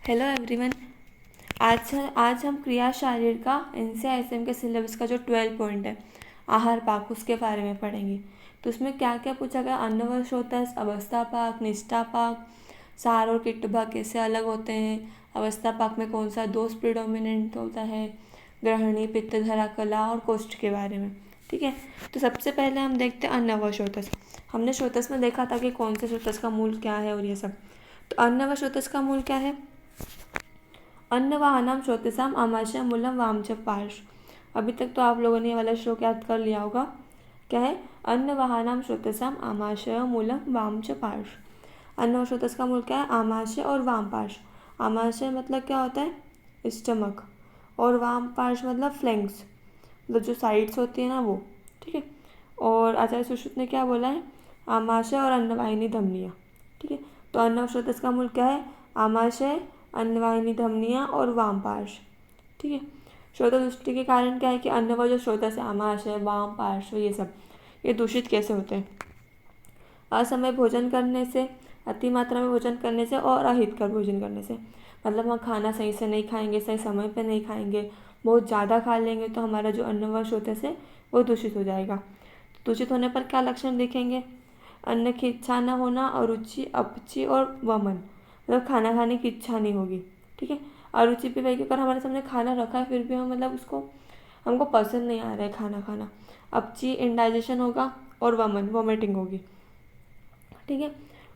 Hello everyone. आज हम क्रिया शारीर का NCERT के सिलेबस का जो 12 पॉइंट है आहार पाक उसके बारे में पढ़ेंगे। तो उसमें क्या क्या पूछा गया, अन्न व स्रोतस, अवस्था पाक, निष्ठा पाक, सार और कीट भाग कैसे अलग होते हैं, अवस्था पाक में कौन सा दोष प्रिडोमिनेंट होता है, ग्रहणी, पित्तधरा, कला और कोष्ठ के बारे में। ठीक है, तो सबसे पहले हम देखते हैं अन्न व स्रोतस। हमने स्रोतस में देखा था कि कौन से स्रोतस का मूल क्या है और ये सब। तो अन्न व स्रोतस का मूल क्या है? अन्नवाहनाम श्रोतसाम आमाशय मूलम वामच पार्श्व। अभी तक तो आप लोगों ने ये वाला श्लोक याद कर लिया होगा। क्या है? अन्नवाहनाम श्रोतसाम आमाशय मूलम वामच पार्श्व। अन्न और श्रोतस का मूल क्या है? आमाशय और वाम पार्श्व। आमाशय मतलब क्या होता है? स्टमक। और वाम पार्श्व मतलब फ्लैंक्स, मतलब जो साइड्स होती है ना वो। ठीक है। और आचार्य सुश्रुत ने क्या बोला है? आमाशय और अन्नवाहिनी धमनियाँ। ठीक है, तो अन्न और श्रोतस का मूल क्या है? आमाशय, अन्नवाहिनी धमनियाँ और वाम पार्श्व। ठीक है। श्रोता दृष्टि के कारण क्या है कि अन्न व जो स्रोतस है, आमाशय, वाम पार्श्व, ये सब ये दूषित कैसे होते हैं? असमय भोजन करने से, अति मात्रा में भोजन करने से और अहितकर भोजन करने से। मतलब हम खाना सही से नहीं खाएंगे, सही समय पर नहीं खाएंगे, बहुत ज़्यादा खा लेंगे तो हमारा जो अन्न व स्रोतस है वो दूषित हो जाएगा। दूषित होने पर क्या लक्षण दिखेंगे? अन्न की इच्छा न होना, अरुचि, अपची और वमन, मतलब खाना खाने की इच्छा नहीं होगी। ठीक है। अरुचि भी वही, अगर हमारे सामने खाना रखा है फिर भी हम मतलब उसको हमको पसंद नहीं आ रहा है खाना खाना। अपची, इंडाइजेशन होगा, और वमन, वोमिटिंग होगी। ठीक है।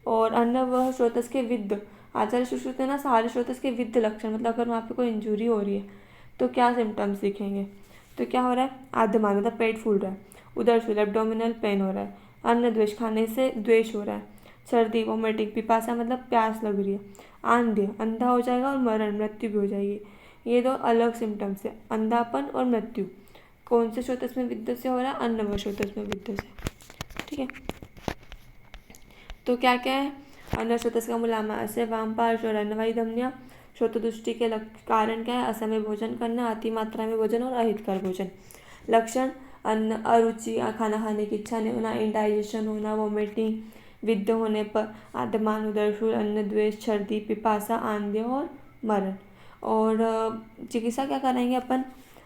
और अन्न व स्रोतस के विद्ध, आचार्य सुश्रुत है ना, सारे स्रोतस के विद्ध लक्षण, मतलब अगर वहाँ पे कोई इंजुरी हो रही है तो क्या सिम्टम्स दिखेंगे? तो क्या हो रहा है? आद्यमान मतलब पेट फूल रहा है, उदरशूल एब्डोमिनल पेन हो रहा है, अन्न द्वेष खाने से द्वेष हो रहा है, सर्दी, वोमिटिंग, पिपासा मतलब प्यास लग रही है, आंध्य अंधा हो जाएगा, और मरण, मृत्यु भी हो जाएगी। ये दो अलग सिम्टम्स है, अंधापन और मृत्यु। कौन से स्रोतस में विद्ध से हो रहा है? अन्न व स्रोतस में विद्ध से। ठीक है, तो क्या क्या है? अन्न स्रोतस का मूल आमाशय, वाम पार्श्व और अन्नवाही धमनियाँ। श्रोत दृष्टि के कारण क्या है? असमय भोजन करना, अति मात्रा में भोजन और अहितकर भोजन। लक्षण: अन्न अरुचि, खाना खाने की इच्छा नहीं होना, इंडाइजेशन होना, वोमिटिंग, विद्ध होने पर आद्यमान, उदरशूल, अन्न द्वेष, सर्दी, पिपासा, आंध्य और मरण। और चिकित्सा क्या कराएंगे अपन?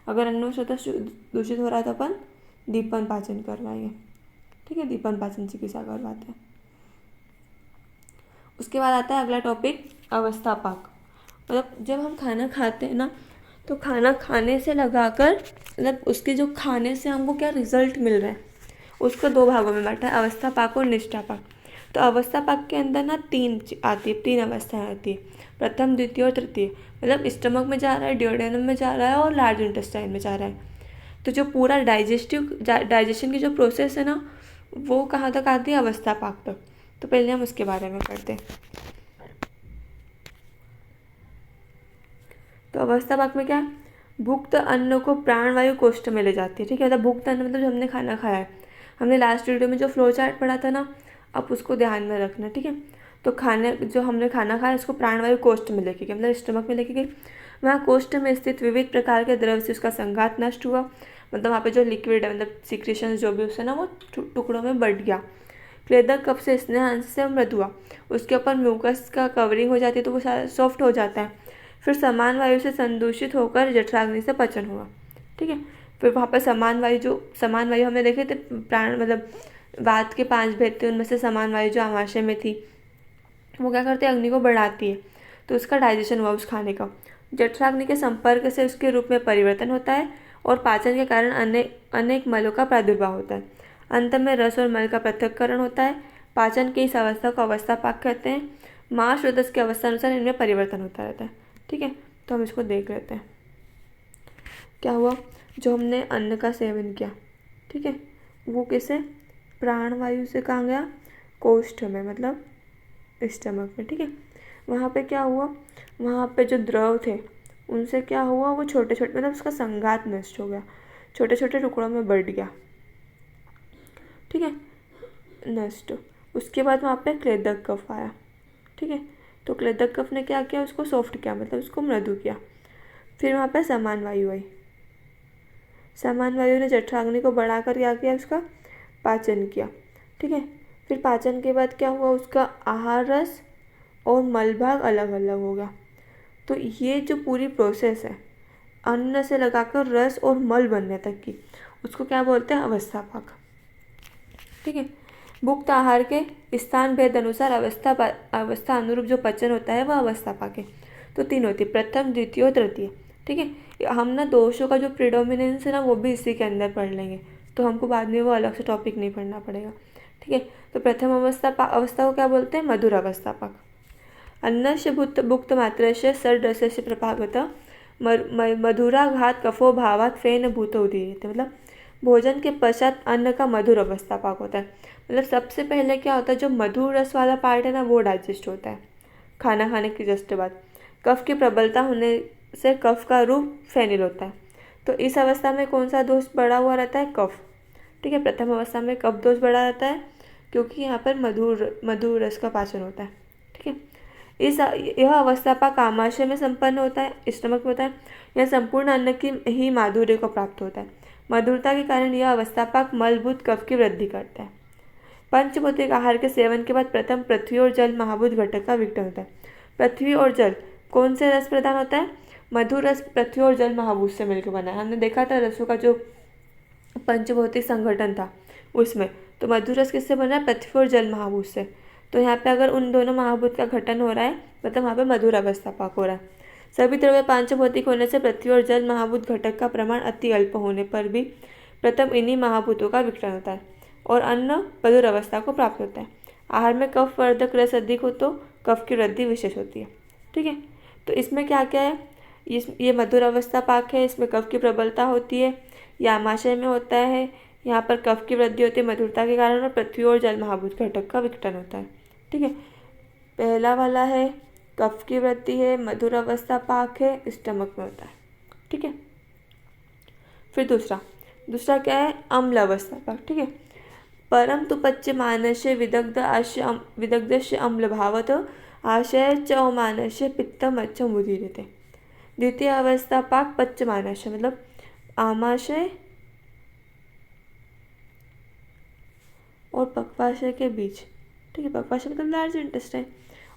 अगर अन्न स्रोतस दूषित हो रहा है तो अपन दीपन पाचन करवाएंगे। ठीक है, दीपन पाचन चिकित्सा करवाते हैं। उसके बाद आता है अगला टॉपिक, अवस्था पाक। मतलब जब हम खाना खाते हैं ना, तो खाना खाने से लगाकर मतलब उसके जो खाने से हमको क्या रिजल्ट मिल रहा है, उसको दो भागों में बांटा है, अवस्था पाक और निष्ठा पाक। तो अवस्था पाक के अंदर ना तीन अवस्थाएं आती है, प्रथम, द्वितीय और तृतीय। मतलब स्टमक में जा रहा है, ड्यूडेनम में जा रहा है और लार्ज इंटेस्टाइन में जा रहा है। तो जो पूरा डाइजेशन की जो प्रोसेस है ना, वो कहाँ तक आती है? अवस्था पाक तक। तो पहले हम उसके बारे में पढ़ते हैं। तो अवस्था पाक में क्या है? भुक्त अन्न को प्राणवायु कोष्ठ में ले जाती है। ठीक है, मतलब भुक्त अन्न मतलब जो हमने खाना खाया है। हमने लास्ट वीडियो में जो फ्लो चार्ट पढ़ा था ना, अब उसको ध्यान में रखना। ठीक है, तो जो हमने खाना खाया उसको प्राणवायु कोष्ठ में लेके गए, मतलब स्टमक में लेके गई। वहाँ कोष्ठ में स्थित विविध प्रकार के द्रव से उसका संघात नष्ट हुआ, मतलब वहाँ पे जो लिक्विड है, मतलब सिक्रेशन जो भी उससे ना वो टुकड़ों में बढ़ गया। क्लेदक कफ से स्नेह अंश से मृद हुआ, उसके ऊपर म्यूकस का कवरिंग हो जाती है तो वो सॉफ्ट हो जाता है। फिर समान वायु से संदूषित होकर जठराग्नि से पचन हुआ। ठीक है, फिर वहाँ पर समान वायु हमने देखे थे, प्राण मतलब वात के 5 भेद थे, उनमें से समान वायु जो आमाशय में थी वो क्या करती है? अग्नि को बढ़ाती है, तो उसका डाइजेशन हुआ उस खाने का। जठराग्नि के संपर्क से उसके रूप में परिवर्तन होता है और पाचन के कारण अनेक मलों का प्रादुर्भाव होता है। अंत में रस और मल का पृथक्करण होता है। पाचन की इस अवस्था को अवस्था पाक कहते हैं। मांस स्रोतस की अवस्था अनुसार इनमें परिवर्तन होता रहता है। ठीक है, तो हम इसको देख लेते हैं। क्या हुआ? जो हमने अन्न का सेवन किया, ठीक है, वो कैसे? प्राणवायु से कहाँ गया? कोष्ठ में, मतलब स्टमक में। ठीक है, वहाँ पे क्या हुआ? वहाँ पे जो द्रव थे उनसे क्या हुआ? वो छोटे छोटे, मतलब उसका संघात नष्ट हो गया, छोटे छोटे टुकड़ों में बढ़ गया। ठीक है, नष्ट। उसके बाद वहाँ पे क्लेदक कफ आया। ठीक है, तो क्लेदक कफ ने क्या किया? उसको सॉफ्ट किया, मतलब उसको मृदु किया। फिर वहाँ पे समान वायु आई। समान वायु ने जठराग्नि को बढ़ाकर क्या किया? उसका पाचन किया। ठीक है, फिर पाचन के बाद क्या हुआ? उसका आहार रस और मल भाग अलग अलग हो गया। तो ये जो पूरी प्रोसेस है अन्न से लगाकर रस और मल बनने तक की, उसको क्या बोलते हैं? अवस्थापक। ठीक है। भुक्त आहार के स्थान भेद अनुसार अवस्था अनुरूप जो पचन होता है वह अवस्थापक है। तो 3 होती है, प्रथम, द्वितीय और तृतीय। ठीक है। हम ना दोषों का जो प्रिडोमिनेंस है ना वो भी इसी के अंदर पढ़ लेंगे, तो हमको बाद में वो अलग से टॉपिक नहीं पढ़ना पड़ेगा। ठीक है। तो प्रथम अवस्था को क्या बोलते हैं? मधुर अवस्थापक। अन्नस्य भुक्त मात्रस्य षड्रसस्य प्रभागत मधुराघात कफो भावात फेन भूत उदीयते। मतलब भोजन के पश्चात अन्न का मधुर अवस्थापक होता है। मतलब सबसे पहले क्या होता है, जो मधुर रस वाला पार्ट है ना वो डाइजेस्ट होता है खाना खाने के जस्ट बाद। कफ की प्रबलता होने से कफ का रूप फेनिल होता है। तो इस अवस्था में कौन सा दोष बढ़ा हुआ रहता है? कफ। ठीक है। प्रथम अवस्था में कफ दोष बढ़ा रहता है क्योंकि यहाँ पर मधुर रस का पाचन होता है। ठीक है। यह अवस्थापक आमाशय में संपन्न होता है, स्टमक में होता है। यह संपूर्ण अन्न की ही माधुर्य को प्राप्त होता है। मधुरता के कारण यह अवस्थापक मलभूत कफ की वृद्धि करता है। पंचभौतिक आहार के सेवन के बाद प्रथम पृथ्वी और जल महाभूत घटक का विघटन होता है। पृथ्वी और जल कौन से रस प्रदान होता है? मधुर रस पृथ्वी और जल महाभूत से मिलकर बना है। हमने देखा था रसों का जो पंचभौतिक संगठन था उसमें, तो मधुर रस किससे बना है? पृथ्वी और जल महाभूत से। तो यहाँ पे अगर उन दोनों महाभूत का गठन हो रहा है मतलब वहाँ पे मधुर अवस्थापक हो रहा है। सभी द्रव्य पांचभौतिक होने से पृथ्वी और जल महाभूत घटक का प्रमाण अति अल्प होने पर भी प्रथम इन्हीं महाभूतों का विघटन होता है और अन्न मधुर अवस्था को प्राप्त होता है। आहार में कफ वर्धक रस अधिक हो तो कफ की वृद्धि विशेष होती है। ठीक है। तो इसमें क्या क्या है? ये मधुर अवस्था पाक है, इसमें कफ की प्रबलता होती है, यह आमाशय में होता है, यहाँ पर कफ की वृद्धि होती है मधुरता के कारण, और पृथ्वी और जल महाभूत घटक का विघटन होता है। ठीक है। पहला वाला है कफ की वृद्धि है, मधुर अवस्था पाक है, स्टमक में होता है। ठीक है। फिर दूसरा क्या है? अम्ल अवस्था पाक। ठीक है। परम तु पच्य मानस्य विदग्धस्य अम्ल भावत आशय च मानस्य पित्तम अच्छा मुदीरते। द्वितीय अवस्था पाक पच्य मानस्य मतलब आमाशय और पक्वाशय के बीच। ठीक है। पक्वाशय मतलब लार्ज इंटेस्टाइन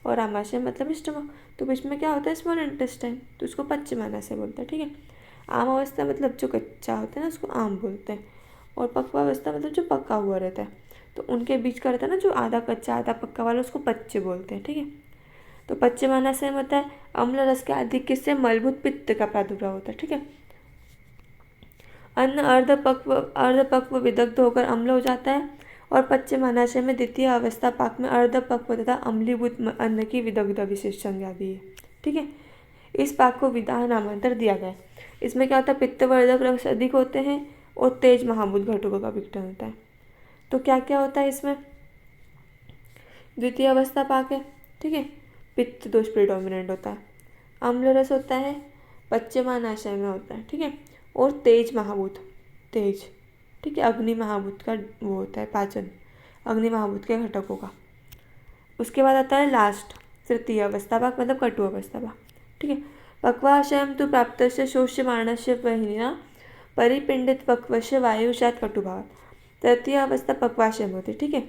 और आमाशय मतलब स्टमक, तो बीच में क्या होता है? स्मॉल इंटेस्टाइन, तो उसको पच्य मानस्य बोलते हैं। ठीक है। आम अवस्था मतलब जो कच्चा होता है ना उसको आम बोलते हैं, और पक्वावस्था मतलब जो पक्का हुआ रहता है, तो उनके बीच का रहता है ना जो आधा कच्चा आधा पक्का वाला, उसको पच्य बोलते हैं। ठीक है। तो पच्य मानस्य में होता है अम्ल रस के आधिक्य से मलभूत पित्त का प्रादुर्भाव होता है। ठीक है। अन्न अर्धपक्व विदग्ध होकर अम्ल हो जाता है, और पच्य मानाशय में द्वितीय अवस्था पाक में अर्धपक्व तथा अम्लीभूत अन्न की विदग्ध विशेष संज्ञा दी है। ठीक है। इस पाक को विदाह नामांतर दिया गया है। इसमें क्या होता है? पित्तवर्धक रस अधिक होते हैं और तेज महाभूत घटकों का विघटन होता है। तो क्या क्या होता है इसमें? द्वितीय अवस्था पाक है। ठीक है। पित्त दोष प्रिडोमिनेंट होता है, अम्ल रस होता है, पच्य मानाशय में होता है। ठीक है। और तेज महाभूत, तेज। ठीक है। अग्नि महाभूत का वो होता है पाचन, अग्नि महाभूत के घटकों का। उसके बाद आता है लास्ट तृतीय अवस्था पाक मतलब कटु अवस्था पाक। ठीक है। पक्वाशयम तो प्राप्त से शोष्यमाणस्य वहिना परिपिंडित पक्वस्य वायुशात कटुभाव। तृतीय अवस्था पक्वाशय में होती है। ठीक है।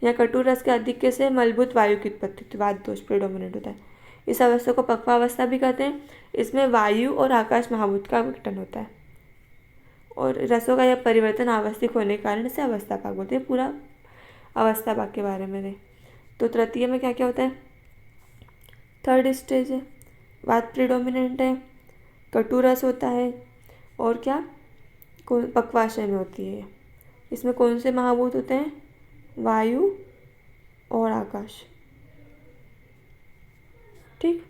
यहाँ कटु रस के आधिक्य से मलभूत वायु की उत्पत्ति वात दोष प्रेडोमिनेंट होता है। इस अवस्था को पक्वावस्था भी कहते हैं। इसमें वायु और आकाश महाभूत का विघटन होता है और रसों का यह परिवर्तन आवश्यक होने के कारण इसे अवस्था पाक बोलते हैं। पूरा अवस्था पाक के बारे में तो तृतीय में क्या क्या होता है? थर्ड स्टेज है, वात प्रिडोमिनेंट है, कटु रस होता है, और क्या पक्वाशय में होती है। इसमें कौन से महाभूत होते हैं? वायु और आकाश। ठीक।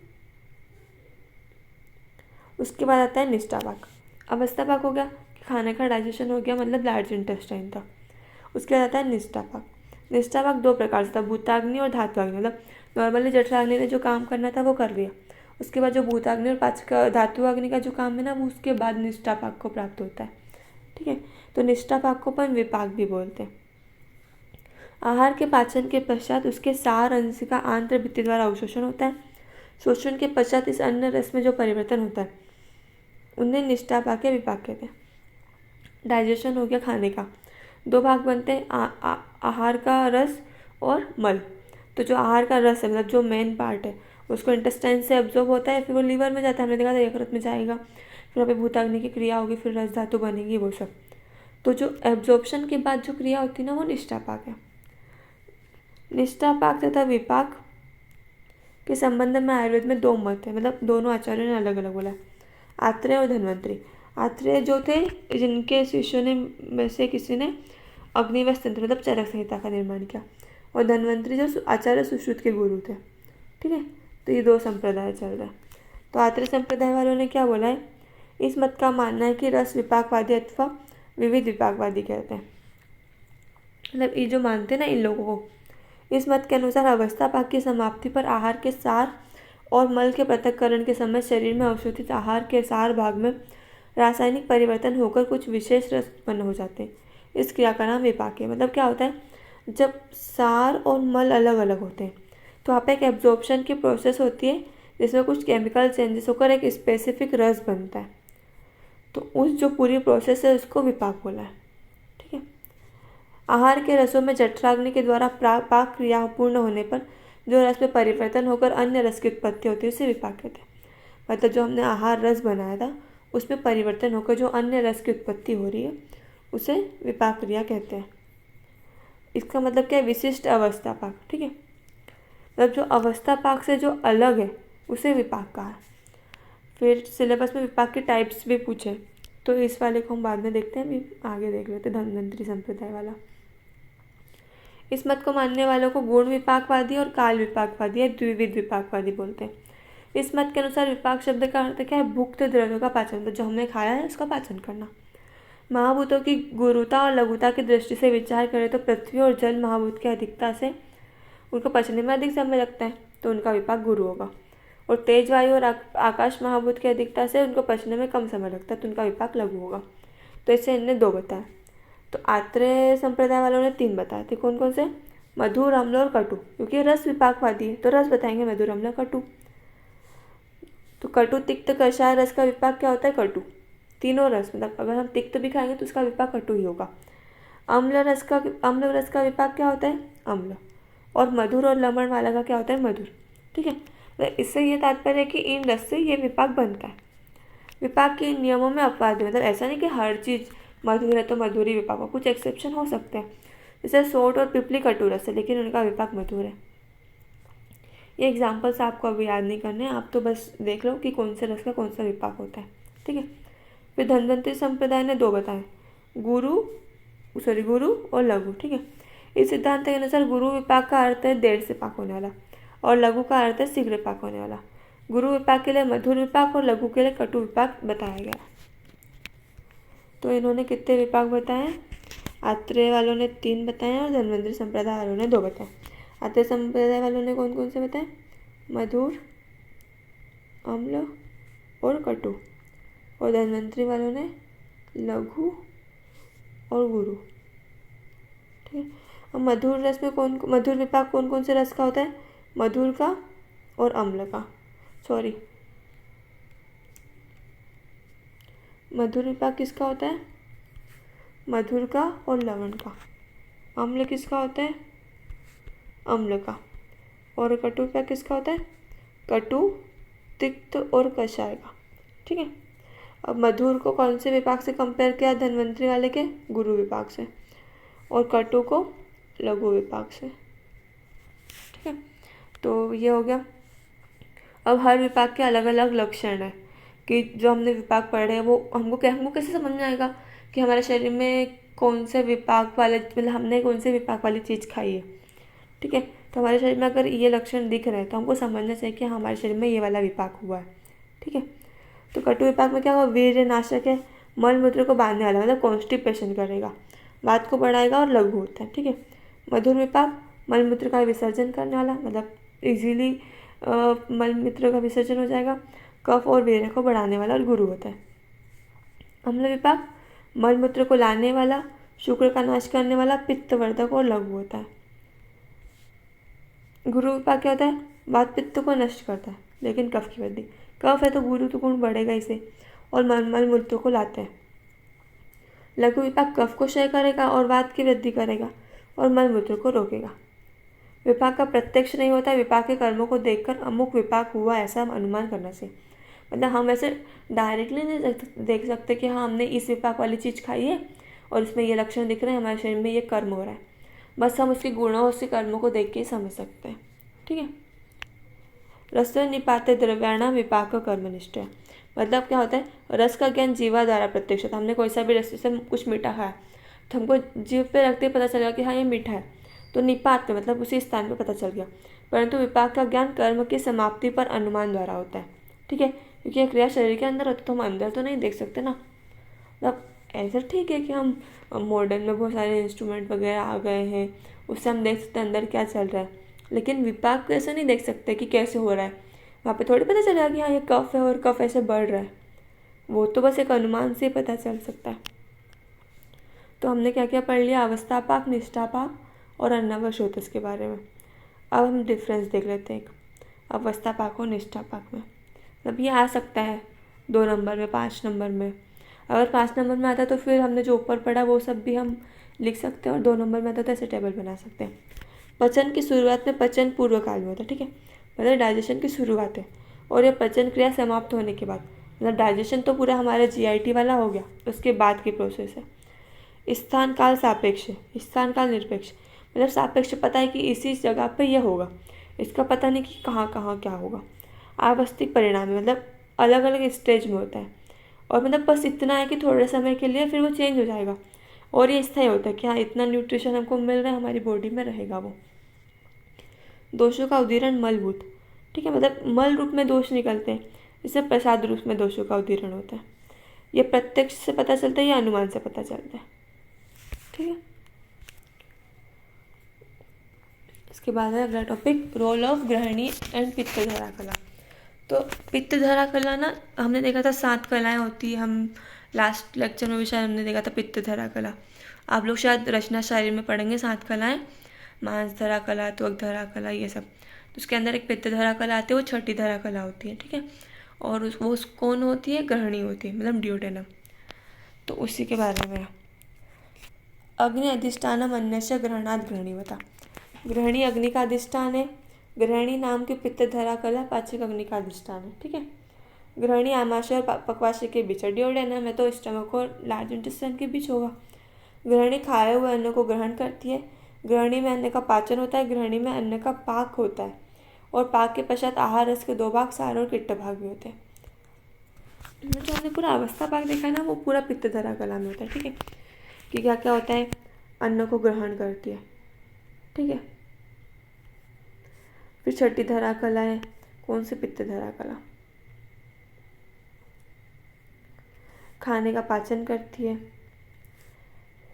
उसके बाद आता है निष्ठा पाक। अवस्था पाक हो गया कि खाने का डाइजेशन हो गया मतलब लार्ज इंटेस्टाइन था। उसके बाद आता है निष्ठा पाक। निष्ठा पाक 2 प्रकार से था, भूताग्नि और धातुअग्नि। मतलब नॉर्मली जठराग्नि ने जो काम करना था वो कर लिया, उसके बाद जो भूताग्नि और धातुअग्नि का जो काम है ना वो उसके बाद निष्ठा पाक को प्राप्त होता है। ठीक है। तो निष्ठा पाक को अपन विपाक भी बोलते हैं। आहार के पाचन के पश्चात उसके सार अंश का आंत्र भित्ति द्वारा अवशोषण होता है। शोषण के पश्चात इस अन्न रस में जो परिवर्तन होता है उन्हें निष्ठा पाक या विपाक कहते हैं। डाइजेशन हो गया खाने का, 2 भाग बनते हैं, आहार का रस और मल। तो जो आहार का रस है मतलब जो मेन पार्ट है उसको इंटेस्टाइन से एब्जॉर्ब होता है, फिर वो लीवर में जाता है, हमने देखा था यकृत में जाएगा, फिर वहाँ पे भूताग्नि की क्रिया होगी, फिर रस धातु बनेगी, वो सब। तो जो एब्जॉर्प्शन के बाद जो क्रिया होती है ना, वो निष्ठापाक है। निष्ठापाक तथा विपाक के संबंध में आयुर्वेद में 2 मत है, मतलब दोनों आचार्यों ने अलग अलग बोला। आत्रेय और धन्वंतरी। आत्रेय जो थे, जिनके शिष्यों ने में से किसी ने अग्निवश तंत्र मतलब चरक संहिता का निर्माण किया, और धन्वंतरी जो आचार्य सुश्रुत के गुरु थे। ठीक है, तो ये 2 संप्रदाय चल रहा है। तो आत्रेय संप्रदाय वालों ने क्या बोला है, इस मत का मानना है कि रस विपाकवादी अथवा विविध विपाकवादी कहते हैं, मतलब ये जो मानते हैं ना इन लोगों को, इस मत के अनुसार अवस्थापाक की समाप्ति पर आहार के सार और मल के पृथक्करण के समय शरीर में अवशोषित आहार के सार भाग में रासायनिक परिवर्तन होकर कुछ विशेष रस उत्पन्न हो जाते हैं। इस क्रिया का नाम विपाक है। मतलब क्या होता है, जब सार और मल अलग अलग होते हैं तो वहाँ पे एक एब्जॉर्प्शन की प्रोसेस होती है जिसमें कुछ केमिकल चेंजेस होकर एक स्पेसिफिक रस बनता है। तो उस जो पूरी प्रोसेस है उसको विपाक बोला है। ठीक है, आहार के रसों में जठराग्नि के द्वारा पाक क्रिया पूर्ण होने पर जो रस में परिवर्तन होकर अन्य रस की उत्पत्ति होती है उसे विपाक कहते हैं। मतलब जो हमने आहार रस बनाया था उसमें परिवर्तन होकर जो अन्य रस की उत्पत्ति हो रही है उसे विपाक क्रिया कहते हैं। इसका मतलब क्या है, विशिष्ट अवस्था पाक। ठीक है, मतलब जो अवस्था पाक से जो अलग है उसे विपाक कहा है। फिर सिलेबस में विपाक के टाइप्स भी पूछे, तो इस वाले को हम बाद में देखते हैं, अभी आगे देख लेते हैं धन्वंतरी संप्रदाय वाला। इस मत को मानने वालों को गुण विपाकवादी और काल विपाकवादी या द्विविध विपाकवादी बोलते हैं। इस मत के अनुसार विपाक शब्द का अर्थ क्या है, भुक्त द्रव्यों का पाचन, तो जो हमने खाया है उसका पाचन करना। महाभूतों की गुरुता और लघुता की दृष्टि से विचार करें तो पृथ्वी और जल महाभूत की अधिकता से उनको पचने में अधिक समय लगता है, तो उनका विपाक गुरु होगा। और तेज वायु और आकाश महाभूत की अधिकता से उनको पचने में कम समय लगता है, तो उनका विपाक लघु होगा। तो इससे इनने 2 बताया। तो आत्रेय संप्रदाय वालों ने 3 बताए थे। कौन कौन से, मधुर, अम्ल और कटु, क्योंकि रस विपाकवादी है तो रस बताएंगे, मधुर, अम्ल, कटु। तो कटु, तिक्त, कषाय रस का विपाक क्या होता है, कटु। तीनों रस, मतलब अगर हम तिक्त भी खाएंगे तो उसका विपाक कटु ही होगा। अम्ल रस का विपाक क्या होता है, अम्ल। और मधुर और लवण वाला का क्या होता है, मधुर। ठीक है, तो इससे ये तात्पर्य है कि इन रस से ये विपाक बनता है। विपाक के इन नियमों में अपवाद है, मतलब ऐसा नहीं कि हर चीज़ मधुर है तो मधुर ही विपाक हो, कुछ एक्सेप्शन हो सकते हैं। जैसे सोट और पिपली कटु रस है लेकिन उनका विपाक मधुर है। ये एग्जाम्पल्स आपको अभी याद नहीं करने हैं, आप तो बस देख लो कि कौन से रस का कौन सा विपाक होता है। ठीक है, फिर धन्वंतरी संप्रदाय ने 2 बताए, गुरु और लघु। ठीक है, इस सिद्धांत के अनुसार गुरु विपाक का अर्थ है देर से पाक होने वाला और लघु का अर्थ है शीघ्र पाक होने वाला। गुरु विपाक के लिए मधुर विपाक और लघु के लिए कटु विपाक बताया गया। तो इन्होंने कितने विपाक बताए, आत्रेय वालों ने 3 बताए और धन्वंतरी संप्रदाय वालों ने 2 बताए। आत्रेय संप्रदाय वालों ने कौन कौन से बताए, मधुर, अम्ल और कटु, और धन्वंतरी वालों ने लघु और गुरु। ठीक है, अब मधुर रस में मधुर विपाक कौन कौन से रस का होता है, मधुर का और अम्ल का, मधुर विपाक किसका होता है, मधुर का और लवण का। अम्ल किसका होता है, अम्ल का। और कटु विपाक किसका होता है, कटु, तिक्त और कषाय का। ठीक है, अब मधुर को कौन से विपाक से कंपेयर किया, धन्वंतरी वाले के गुरु विपाक से, और कटु को लघु विपाक से। ठीक है, तो ये हो गया। अब हर विपाक के अलग अलग लक्षण है कि जो हमने विपाक पढ़े हैं वो हमको कैसे समझ में आएगा कि हमारे शरीर में कौन से विपाक वाले, मतलब हमने कौन से विपाक वाली चीज़ खाई है। ठीक है, तो हमारे शरीर में अगर ये लक्षण दिख रहे हैं तो हमको समझना चाहिए कि हमारे शरीर में ये वाला विपाक हुआ है। ठीक है, तो कटु विपाक में क्या होगा, वीर्य नाशक है, मल मूत्र को बांधने वाला, मतलब कॉन्स्टिपेशन करेगा, वात को बढ़ाएगा और लघु होता है। ठीक है, मधुर विपाक मल मूत्र का विसर्जन करने वाला, मतलब इजीली मल मूत्र का विसर्जन हो जाएगा, कफ और वीर्य को बढ़ाने वाला और गुरु होता है। अम्ल विपाक मल मूत्र को लाने वाला, शुक्र का नाश करने वाला, पित्तवर्धक और लघु होता है। गुरु विपाक क्या होता है, वात पित्त को नष्ट करता है लेकिन कफ की वृद्धि, कफ है तो गुरु तो गुण बढ़ेगा इसे, और मल मूत्र को लाते हैं। लघु विपाक कफ को क्षय करेगा और वात की वृद्धि करेगा और मल मूत्र को रोकेगा। विपाक का प्रत्यक्ष नहीं होता, विपाक के कर्मों को देखकर अमुक विपाक हुआ ऐसा हम अनुमान करना चाहिए। मतलब हम ऐसे डायरेक्टली नहीं देख सकते कि हाँ हमने इस विपाक वाली चीज़ खाई है और इसमें ये लक्षण दिख रहे हैं, हमारे शरीर में ये कर्म हो रहा है। बस हम उसके गुणों उसके कर्मों को देख के ही समझ सकते हैं। ठीक है। रस निपाते द्रव्याणाम विपाक कर्मनिष्ठ है। मतलब क्या होता है, रस का ज्ञान जीवा द्वारा प्रत्यक्ष होता है। हमने कोई सा भी रस से कुछ मीठा खाया तो हमको जीव पे रखते पता चलेगा कि हाँ ये मीठा है, तो निपात में मतलब उसी स्थान पे पता चल गया। परंतु विपाक का ज्ञान कर्म की समाप्ति पर अनुमान द्वारा होता है। ठीक है, क्योंकि यह क्रिया शरीर के अंदर होती है तो हम अंदर तो नहीं देख सकते ना। मतलब ऐसा ठीक है कि हम मॉडर्न में बहुत सारे इंस्ट्रूमेंट वगैरह आ गए हैं, उससे हम देख सकते हैं अंदर क्या चल रहा है, लेकिन विपाक को ऐसे नहीं देख सकते कि कैसे हो रहा है। वहाँ पे थोड़ी पता चलेगा कि हाँ ये कफ है और कफ ऐसे बढ़ रहा है, वो तो बस एक अनुमान से पता चल सकता है। तो हमने क्या क्या पढ़ लिया, अवस्थापाक, निष्ठापाक और अन्नावशोतस के बारे में। अब हम डिफरेंस देख लेते हैं एक अवस्थापाक और निष्ठापाक में। मतलब ये आ सकता है 2 नंबर में, 5 नंबर में। अगर 5 नंबर में आता है तो फिर हमने जो ऊपर पढ़ा वो सब भी हम लिख सकते हैं, और 2 नंबर में आता है तो ऐसे टेबल बना सकते हैं। पचन की शुरुआत में पचन पूर्व काल में होता है। ठीक है, मतलब डाइजेशन की शुरुआत है, और ये पचन क्रिया समाप्त होने के बाद, मतलब डाइजेशन तो पूरा हमारा GIT वाला हो गया, उसके बाद की प्रोसेस है। स्थान काल सापेक्ष, स्थान काल निरपेक्ष। मतलब सापेक्ष पता है कि इसी जगह पे ये होगा, इसका पता नहीं कि कहाँ कहाँ क्या होगा। आवस्थिक परिणाम मतलब अलग अलग स्टेज में होता है, और मतलब बस इतना है कि थोड़े समय के लिए फिर वो चेंज हो जाएगा, और ये स्थायी होता है कि हाँ इतना न्यूट्रिशन हमको मिल रहा है, हमारी बॉडी में रहेगा वो। दोषों का उदीरण मलभूत। ठीक है, मतलब मल रूप में दोष निकलते हैं, इससे प्रसाद रूप में दोषों का उदीरण होता है। ये प्रत्यक्ष से पता चलता है या अनुमान से पता चलता है। ठीक है, इसके बाद है अगला टॉपिक, रोल ऑफ ग्रहणी एंड पित्तधरा कला। तो पित्तधरा कला ना हमने देखा था 7 कलाएं होती है, हम लास्ट लेक्चर में भी शायद हमने देखा था पित्तधरा कला। आप लोग शायद रचना शायरी में पढ़ेंगे 7 कलाएं, मांसधरा कला, त्वकधरा कला, ये सब। तो उसके अंदर एक पित्तधरा कला आती है, वो छठी धरा कला होती है। ठीक है, और वो कौन होती है, ग्रहणी होती है, मतलब ड्यूटेनम। तो उसी के बारे में अग्नि अधिष्ठानम अन्यस्य ग्रहणात् ग्रहणी बता। ग्रहणी अग्नि का अधिष्ठान है, ग्रहणी नाम की पित्तधरा कला पाचक अग्नि का अधिष्ठान है। ठीक है, ग्रहणी आमाशय और पक्वाशय के बीच, ड्यूटेनम है तो स्टमक और लार्ज इंटेस्टाइन के बीच होगा। ग्रहणी खाए हुए अन्न को ग्रहण करती है, ग्रहणी में अन्न का पाचन होता है, ग्रहणी में अन्न का पाक होता है, और पाक के पश्चात आहार रस के 2 भाग, सार और किट्ट भाग भी होते हैं। जो हमने पूरा अवस्था पाक देखा है ना, वो पूरा पित्तधरा कला में होता है। ठीक है, कि क्या क्या होता है, अन्न को ग्रहण करती है। ठीक है, फिर छठी धरा कला है, कौन सी, पित्तधरा कला, खाने का पाचन करती है,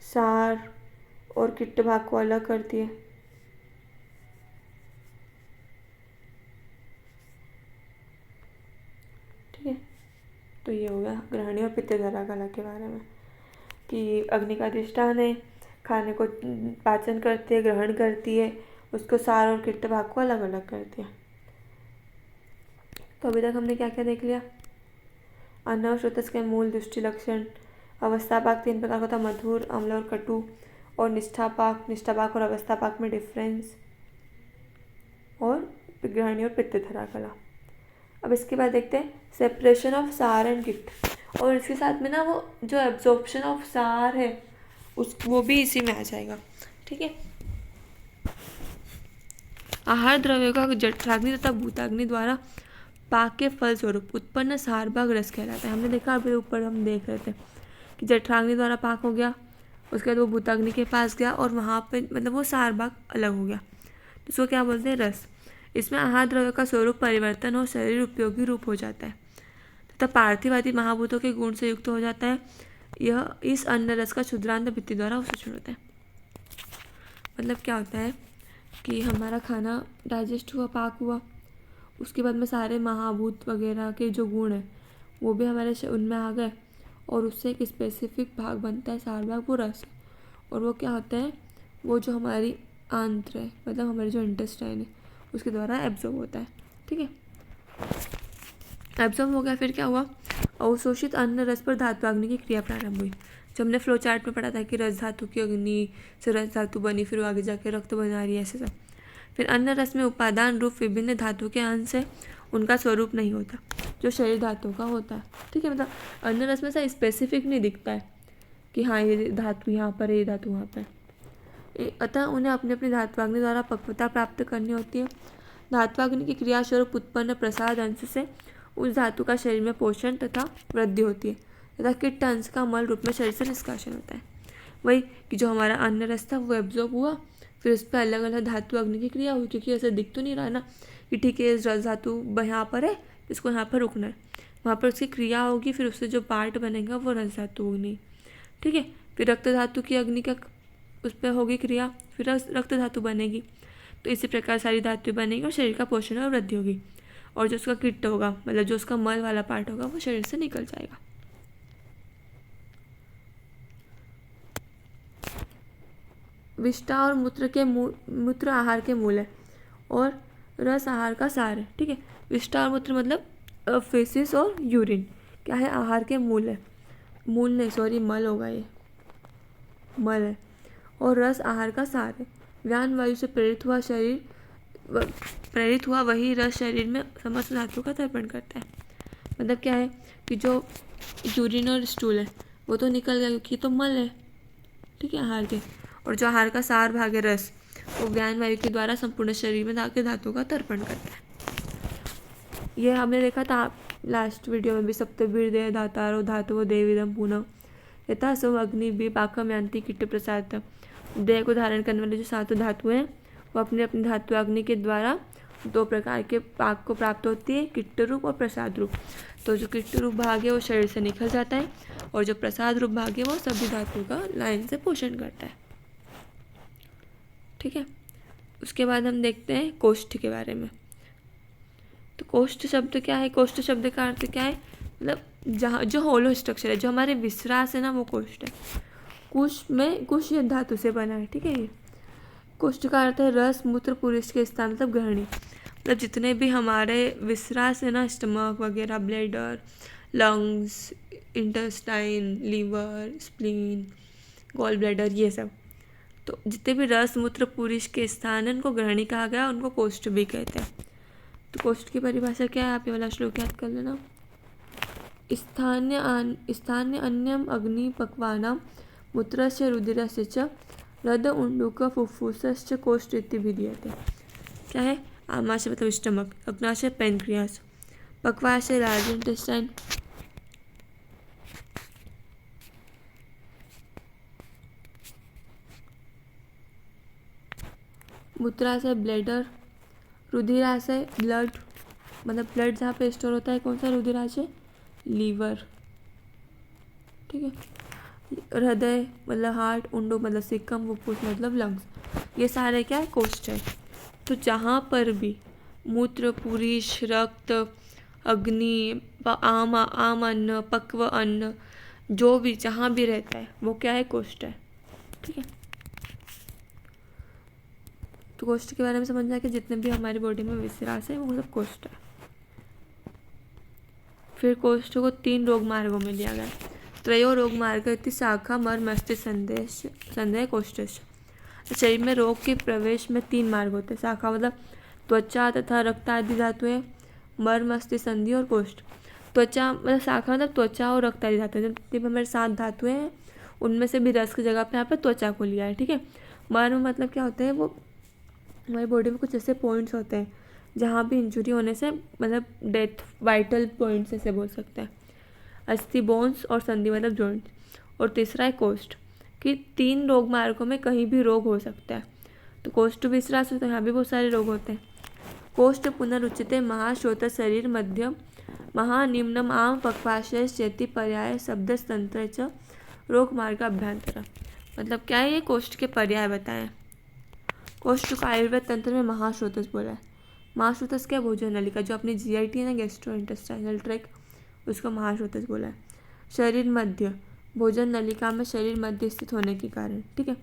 सार और किट्ट भाग को अलग करती है। ठीक है, तो ये हो गया ग्रहणी और पित्तधरा कला के बारे में, कि अग्नि का अधिष्ठान है, खाने को पाचन करती है, ग्रहण करती है, उसको सार और किट्ट भाग को अलग अलग करती है। तो अभी तक हमने क्या क्या देख लिया, अन्न और श्रोतस के मूल, दृष्टि, लक्षण। अवस्थापाक 3 प्रकार का था, मधुर, अम्ल और कटु। और निष्ठापाक और अवस्थापाक में डिफरेंस, और ग्रहणी और पित्तधरा कला। अब इसके बाद देखते हैं सेपरेशन ऑफ सार एंड किट्ट, और इसके साथ में ना वो जो एब्जॉर्प्शन ऑफ सार है वो भी इसी में आ जाएगा। ठीक है, आहार द्रव्यों का जठराग्नि तथा भूताग्नि द्वारा पाक के फल स्वरूप उत्पन्न सार भाग रस कहलाता है। हमने देखा अभी ऊपर हम देख रहे थे कि जठराग्नि द्वारा पाक हो गया, उसके बाद वो भूताग्नि के पास गया और वहाँ पे मतलब वो सार भाग अलग हो गया, तो उसको क्या बोलते हैं, रस। इसमें आहार द्रव्य का स्वरूप परिवर्तन और शरीर उपयोगी रूप हो जाता है तथा पार्थिव आदि महाभूतों के गुण से युक्त हो जाता है। यह इस अन्न रस का क्षुद्रांत भित्ति द्वारा अवशोषण होता है। मतलब क्या होता है कि हमारा खाना डाइजेस्ट हुआ, पाक हुआ, उसके बाद में सारे महाभूत वगैरह के जो गुण हैं वो भी हमारे उनमें आ गए, और उससे एक स्पेसिफिक भाग बनता है, सार भाग, वो रस। और वो क्या होता है, वो जो हमारी आंत्र है, मतलब हमारी जो इंटेस्टाइन है, उसके द्वारा एब्जॉर्ब होता है। ठीक है, एब्जॉर्ब हो गया, फिर क्या हुआ, अवशोषित अन्न रस पर धात्वाग्नि की क्रिया प्रारंभ हुई। जो हमने फ्लो चार्ट में पढ़ा था कि रस धातु की अग्नि से रस धातु बनी, फिर आगे जाके रक्त बना रही है, ऐसे सब। फिर अन्न रस में उपादान रूप विभिन्न धातु के अंश है, उनका स्वरूप नहीं होता, जो शरीर धातु का होता है। ठीक है, मतलब अन्न रस में ऐसा स्पेसिफिक नहीं दिखता है कि हाँ ये धातु यहाँ पर है, ये धातु वहाँ पर। अतः उन्हें अपनी अपनी धात्वाग्नि द्वारा पक्वता प्राप्त करनी होती है। धात्वाग्नि की क्रिया स्वरूप उत्पन्न प्रसाद अंश से उस धातु का शरीर में पोषण तथा वृद्धि होती है तथा किट्ट अंश का मल रूप में शरीर से निष्कासन होता है। वही कि जो हमारा अन्न रस था वो एब्जॉर्ब हुआ, फिर उस पर अलग अलग धातु अग्नि की क्रिया हुई, क्योंकि ऐसा दिख तो नहीं रहा ना कि ठीक है इस रस धातु यहाँ पर है, इसको यहाँ पर रुकना है, वहाँ पर उसकी क्रिया होगी, फिर उससे जो पार्ट बनेगा वो रस धातु अग्नि। ठीक है, फिर रक्त धातु की अग्नि का उस पर होगी क्रिया, फिर रक्त धातु बनेगी। तो इसी प्रकार सारी धातुएं बनेगी और शरीर का पोषण और वृद्धि होगी, और जो उसका किट्ट होगा मतलब जो उसका मल वाला पार्ट होगा वो शरीर से निकल जाएगा। विष्ठा और मूत्र के मूत्र आहार के मूल है और रस आहार का सार है। ठीक है, विष्ठा और मूत्र मतलब फेसिस और यूरिन क्या है, आहार के मूल है, मूल नहीं सॉरी मल होगा, ये मल है। और रस आहार का सार है। व्यान वायु से प्रेरित हुआ वही रस शरीर में समस्त धातु का तर्पण करता है। मतलब क्या है कि जो यूरिन और स्टूल है वो तो निकल गया क्योंकि तो मल है। ठीक है, आहार के, और जो आहार का सार भाग है रस, वो व्यान वायु के द्वारा संपूर्ण शरीर में धातु का तर्पण करता है। ये हमने देखा था लास्ट वीडियो में भी, सप्तवीर देह धातारो धातु देविदम पुनः यथा सो अग्नि भी पाकम यांति किट्ट प्रसाद। देह को धारण करने वाले जो सातों धातुएं हैं वो अपने अपने धातु अग्नि के द्वारा दो प्रकार के पाक को प्राप्त होती है, किट्ट रूप और प्रसाद रूप। तो जो किट्ट रूप भाग है वो शरीर से निकल जाता है, और जो प्रसाद रूप भाग है वो सभी धातु का लाइन से पोषण करता है। ठीक है, उसके बाद हम देखते हैं कोष्ठ के बारे में। तो कोष्ठ शब्द क्या है, कोष्ठ शब्द का अर्थ क्या है, मतलब जहाँ जो होलो स्ट्रक्चर है, जो हमारे विश्रास है ना वो कोष्ठ है। कुश ये धातु से बना है। ठीक है, ये कोष्ठ का अर्थ है रस मूत्र पुरुष के स्थान, मतलब ग्रहणी, मतलब जितने भी हमारे विश्रास है ना, स्टमक वगैरह, bladder, lungs, intestine, liver, spleen, gall bladder, ये सब, तो जितने भी रस मूत्र पुरुष के स्थान है उनको ग्रहणी कहा गया, उनको कोष्ठ भी कहते हैं। तो कोष्ठ की परिभाषा क्या है, आप ये वाला श्लोक याद कर लेना। स्थान्य अन्यम अग्नि पक्वानां मूत्रस्य रुधिरस्य च हृद उंडुक फुफ्फुसश्च कोष्ठ इति विधीयते। क्या है, आमाशय मतलब स्टमक, अग्नाशय पैनक्रियास, पक्वाशय लार्ज इंटेस्टाइन, मूत्राशय ब्लैडर, रुधिराशय ब्लड मतलब ब्लड जहाँ पे स्टोर होता है, कौन सा रुधिराशय, लीवर। ठीक है, हृदय मतलब हार्ट, उंडुक मतलब सिक्कम, फुफ्फुस मतलब लंग्स, ये सारे क्या है, कोष्ठ है। तो जहाँ पर भी मूत्र पुरुष, रक्त, अग्नि, आम अन्न, पक्व अन्न, जो भी जहाँ भी रहता है वो क्या है, कोष्ठ है। ठीक है, तो कोष्ठ के बारे में समझना कि जितने भी हमारी बॉडी में विश्रास है वो सब कोष्ठ है। फिर कोष्ठ को 3 रोग मार्गों में लिया गया। त्रयो रोग मार्ग इति शाखा मर मस्तिष्क संदेह कोष्ठस्य। शरीर में रोग के प्रवेश में 3 मार्ग होते हैं। शाखा मतलब त्वचा तथा रक्त आदि धातुएं, मर मस्तिष्क संधि और कोष्ठ। त्वचा मतलब शाखा मतलब त्वचा और रक्त आदि धातुएं, जितनी भी हमारे 7 धातुएं हैं उनमें से भी रस की जगह पे यहाँ पे त्वचा को लिया है। ठीक है, मर्म मतलब क्या होता है, वो हमारी बॉडी में कुछ ऐसे पॉइंट्स होते हैं जहाँ भी इंजुरी होने से मतलब डेथ, वाइटल पॉइंट्स ऐसे बोल सकते हैं। अस्थि बोन्स और संधि मतलब जॉइंट। और तीसरा है कोष्ठ, कि 3 रोग मार्गों में कहीं भी रोग हो सकता है। तो कोष्ठ विश्रास तो यहाँ भी बहुत सारे रोग होते हैं। कोष्ठ पुनरुच्यते महाश्रोत शरीर मध्य महानिम्नम आम पक्वाशय चेति पर्याय शब्द तंत्र च रोग मार्ग अभ्यंतर। मतलब क्या है, ये कोष्ठ के पर्याय बताएं। कोष्ठ को आयुर्वेद तंत्र में महाश्रोतस बोला है। महाश्रोतस क्या, भोजन नलिका, जो अपनी जीआईटी है ना, गैस्ट्रो इंटेस्टाइनल ट्रैक्ट, उसको महाश्रोतस बोला है। शरीर मध्य, भोजन नलिका में शरीर मध्य स्थित होने के कारण। ठीक है,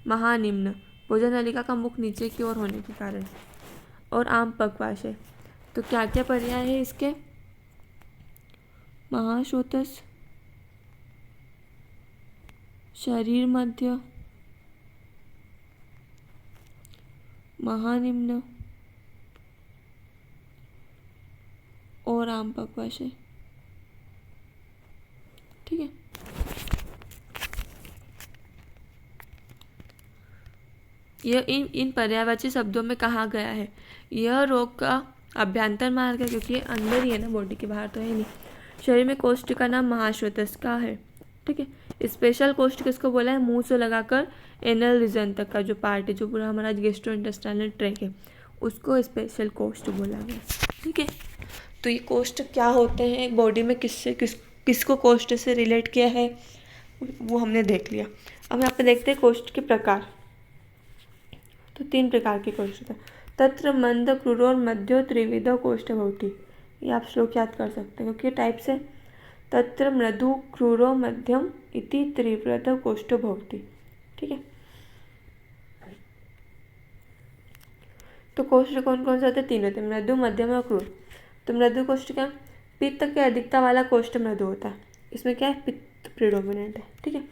महानिम्न, भोजन नलिका का मुख नीचे की ओर होने के कारण। और आम पक्वाशय, तो क्या क्या पर्याय है इसके, महाश्रोतस, शरीर मध्य, महानिम्न और आम पक्वाशय। ठीक है, यह इन पर्यायवाची शब्दों में कहा गया है। यह रोग का अभ्यंतर मार्ग है, क्योंकि ये अंदर ही है ना, बॉडी के बाहर तो है नहीं। शरीर में कोष्ठ का नाम महाश्वेतस्का है। ठीक है, स्पेशल कोष्ठ किसको बोला है? मुंह से लगाकर एनल रीजन तक का जो पार्ट है, जो पूरा हमारा गैस्ट्रोइंटेस्टाइनल ट्रैक है, उसको स्पेशल कोष्ठ बोला गया। ठीक है, तो ये कोष्ठ क्या होते हैं, बॉडी में किसको कोष्ठ से रिलेट किया है, वो हमने देख लिया। अब यहाँ पे देखते हैं कोष्ठ के प्रकार। तो 3 प्रकार के कोष्ठ होते हैं। तत्र मंद क्रूरो मध्यो त्रिविध कोष्ठ भवति। ये आप श्लोक याद कर सकते हैं, क्योंकि टाइप से तत्र मृदु क्रूरो मध्यम इति त्रिविध कोष्ठ भवति। ठीक है, तो कोष्ठ कौन कौन से होते हैं? 3 होते हैं, मृदु, मध्यम और क्रूर। तो मृदु कोष्ठ क्या? पित्त की अधिकता वाला कोष्ठ मृदु होता है। इसमें क्या है? पित्त प्रिडोमिनेंट है। ठीक है,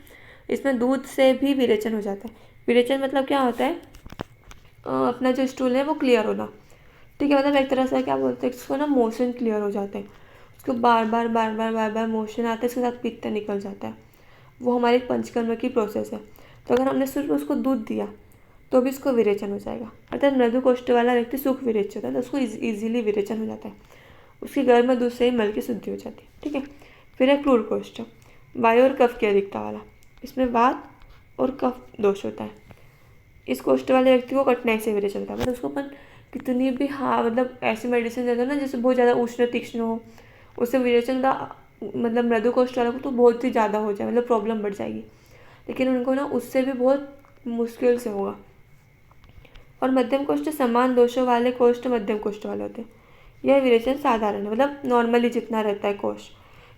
इसमें दूध से भी विरेचन हो जाता है। विरेचन मतलब क्या होता है? अपना जो स्टूल है वो क्लियर होना। ठीक है, मतलब एक तरह से क्या बोलते हैं इसको ना, मोशन क्लियर हो जाते हैं। उसको बार बार मोशन आता है, इसके साथ पित्त निकल जाता है। वो हमारी पंचकर्म की प्रोसेस है। तो अगर हमने सिर्फ उसको दूध दिया तो भी इसको विरेचन हो जाएगा। अर्थात मृदु कोष्ठ वाला व्यक्ति सुख विरेच होता है, तो उसको ईजिली विरेचन हो जाता है। उसके गर्म दूध से ही मल की शुद्धि हो जाती है। ठीक है, फिर है क्रूर कोष्ठ, वायु और कफ की अधिकता वाला। इसमें वात और कफ दोष होता है। इस कोष्ठ वाले व्यक्ति को कठिनाई से विरेचन होता है। मतलब उसको अपन कितनी भी मतलब ऐसी मेडिसिन देते हैं ना, जैसे बहुत ज़्यादा उष्ण तीक्ष्ण हो, उससे विरेचन का मतलब मृदु कोष्ठ वाले को तो बहुत ही ज़्यादा हो जाए, मतलब प्रॉब्लम बढ़ जाएगी। लेकिन उनको ना उससे भी बहुत मुश्किल से होगा। और मध्यम कोष्ठ समान दोषों वाले कोष्ठ मध्यम कोष्ठ वाले होते हैं। यह विरेचन साधारण है, मतलब नॉर्मली जितना रहता है कोष्ठ,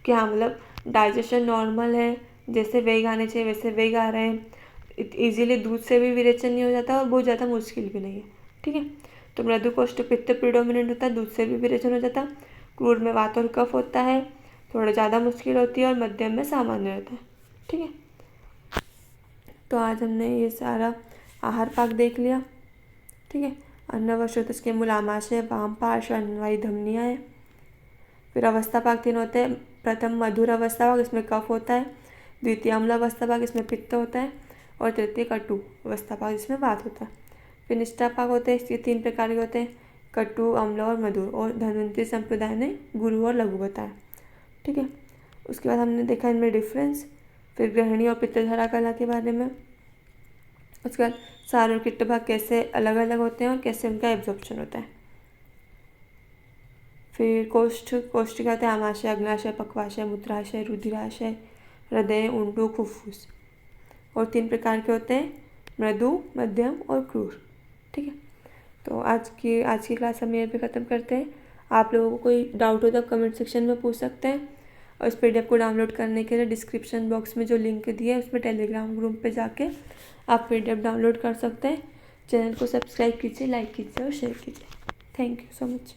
कि हाँ मतलब डाइजेशन नॉर्मल है, जैसे वेग आने चाहिए वैसे वेग आ रहे हैं, इजीली दूध से भी विरेचन नहीं हो जाता और बहुत ज़्यादा मुश्किल भी नहीं है। ठीक है, तो मृदु कोष्ठ पित्त प्रिडोमिनेंट होता है, दूध से भी विरेचन हो जाता है। क्रूर में वात और कफ होता है, थोड़ा ज़्यादा मुश्किल होती है, और मध्यम में सामान्य रहता है। ठीक है, तो आज हमने ये सारा आहार पाक देख लिया। ठीक है, अन्न व श्रोतस के मूल आमाशय, वाम पार्श्व अन्नवायु धमनियाँ है। फिर अवस्था पाक 3 होते हैं। प्रथम मधुर अवस्था पाक, इसमें कफ होता है। द्वितीय अम्ल अवस्था पाक, इसमें पित्त होता है। और तृतीय कटु अवस्था पाक, जिसमें वात होता है। फिर निष्ठा पाक होते हैं, इसके 3 प्रकार के होते हैं, कटु, अम्ल और मधुर। और धन्वंतरी संप्रदाय ने गुरु और लघु बताया। ठीक है, उसके बाद हमने देखा इनमें डिफरेंस। फिर ग्रहणी और पित्तधारा कला के बारे में। उसके बाद सार और किट्ट भाग कैसे अलग अलग होते हैं और कैसे उनका एब्जॉर्प्शन होता है। फिर कोष्ठ क्या होता है? आमाशय, अग्नाशय, पक्वाशय, मूत्राशय, रुधिराशय, हृदय, उंडू, फुफ्फुस। और 3 प्रकार के होते हैं, मृदु, मध्यम और क्रूर। ठीक है, तो आज की क्लास हम यहीं पे ख़त्म करते हैं। आप लोगों को कोई डाउट हो तो कमेंट सेक्शन में पूछ सकते हैं। और इस PDF को डाउनलोड करने के लिए डिस्क्रिप्शन बॉक्स में जो लिंक दिया है उसमें टेलीग्राम ग्रुप पे जाके आप PDF डाउनलोड कर सकते हैं। चैनल को सब्सक्राइब कीजिए, लाइक कीजिए और शेयर कीजिए। Thank you so much.